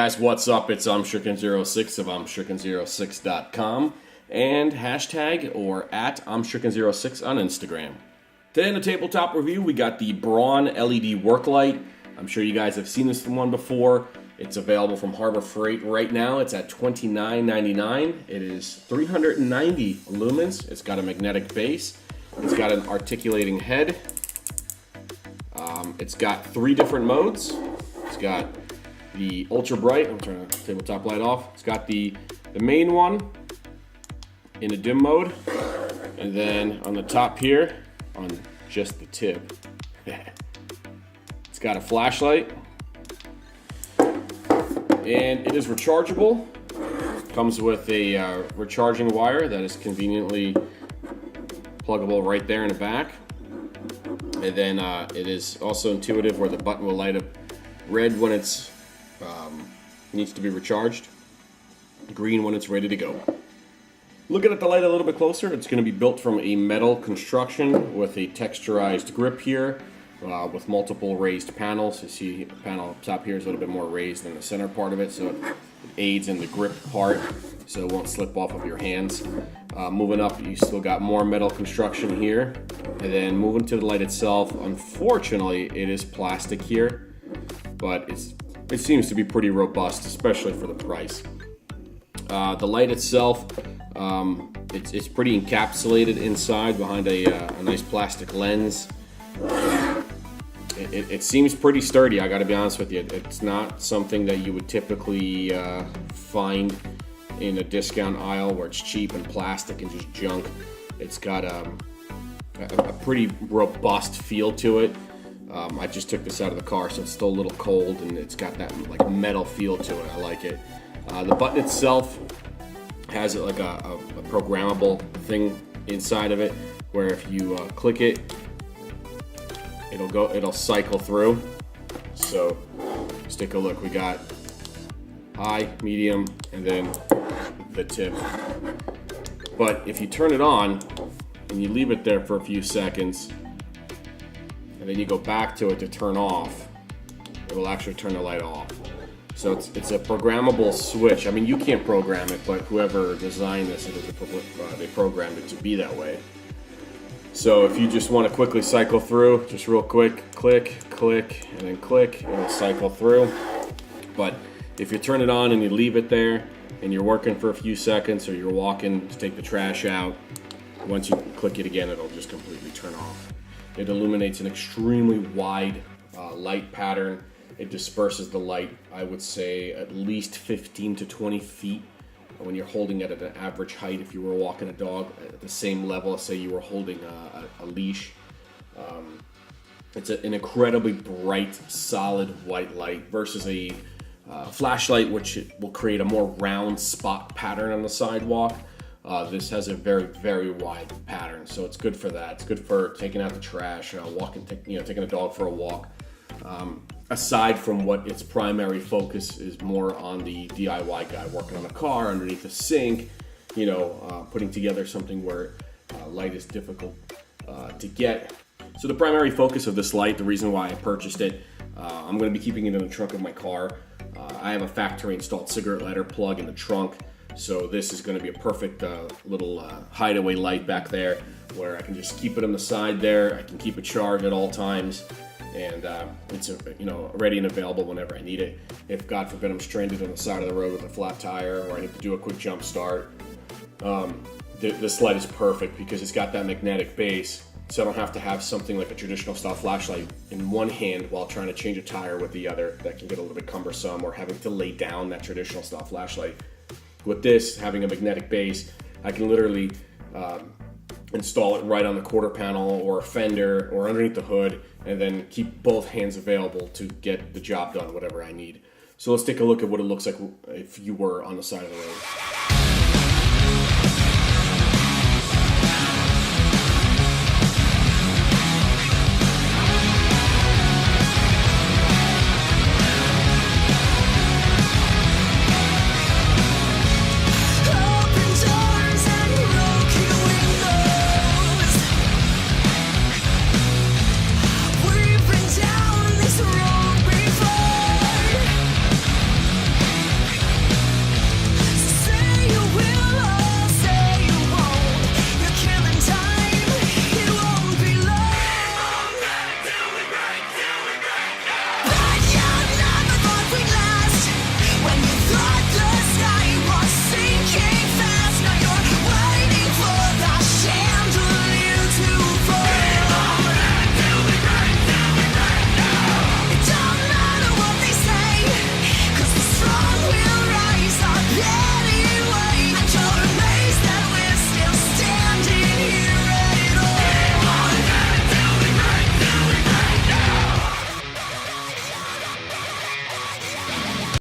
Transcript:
guys, what's up? It's Stricken06 of Stricken06.com and hashtag or at Stricken06 on Instagram. Today in the tabletop review, we got the Braun LED work light. I'm sure you guys have seen this one before. It's available from Harbor Freight right now. It's at $29.99. It is 390 lumens. It's got a magnetic base. It's got an articulating head. It's got 3 different modes. It's got the ultra bright. I'm turning the tabletop light off. It's got the main one in a dim mode, and then on the top here, on just the tip, it's got a flashlight, and it is rechargeable. Comes with a recharging wire that is conveniently pluggable right there in the back, and then it is also intuitive where the button will light up red when it's needs to be recharged, green when it's ready to go. Looking at the light a little bit closer, it's going to be built from a metal construction with a texturized grip here, with multiple raised panels. You see the panel up top here is a little bit more raised than the center part of it, so it aids in the grip part so it won't slip off of your hands. Moving up, you still got more metal construction here, and then moving to the light itself, unfortunately it is plastic here, but it seems to be pretty robust, especially for the price. The light itself, it's pretty encapsulated inside behind a nice plastic lens. It seems pretty sturdy, I gotta be honest with you. It's not something that you would typically find in a discount aisle where it's cheap and plastic and just junk. It's got a pretty robust feel to it. I just took this out of the car, so it's still a little cold, and it's got that like metal feel to it. I like it. The button itself has like a programmable thing inside of it, where if you click it, it'll cycle through. So let's take a look. We got high, medium, and then the tip. But if you turn it on and you leave it there for a few seconds, and then you go back to it to turn off, it will actually turn the light off. So it's a programmable switch. I mean, you can't program it, but whoever designed this, they programmed it to be that way. So if you just want to quickly cycle through, just real quick, click, click, and then click, it'll cycle through. But if you turn it on and you leave it there, and you're working for a few seconds, or you're walking to take the trash out, once you click it again, it'll just completely turn off. It illuminates an extremely wide light pattern. It disperses the light, I would say, at least 15 to 20 feet when you're holding it at an average height. If you were walking a dog at the same level, say you were holding a leash. It's an incredibly bright, solid white light versus a flashlight, which will create a more round spot pattern on the sidewalk. This has a very, very wide pattern, so it's good for that. It's good for taking out the trash, taking a dog for a walk. Aside from what its primary focus is more on the DIY guy working on a car underneath a sink, putting together something where light is difficult to get. So the primary focus of this light, the reason why I purchased it, I'm going to be keeping it in the trunk of my car. I have a factory installed cigarette lighter plug in the trunk. So this is going to be a perfect little hideaway light back there, where I can just keep it on the side there. I can keep it charged at all times, and it's ready and available whenever I need it. If God forbid I'm stranded on the side of the road with a flat tire, or I need to do a quick jump start, this light is perfect because it's got that magnetic base. So I don't have to have something like a traditional style flashlight in one hand while trying to change a tire with the other. That can get a little bit cumbersome, or having to lay down that traditional style flashlight. With this, having a magnetic base, I can literally install it right on the quarter panel or a fender or underneath the hood, and then keep both hands available to get the job done, whatever I need. So let's take a look at what it looks like if you were on the side of the road.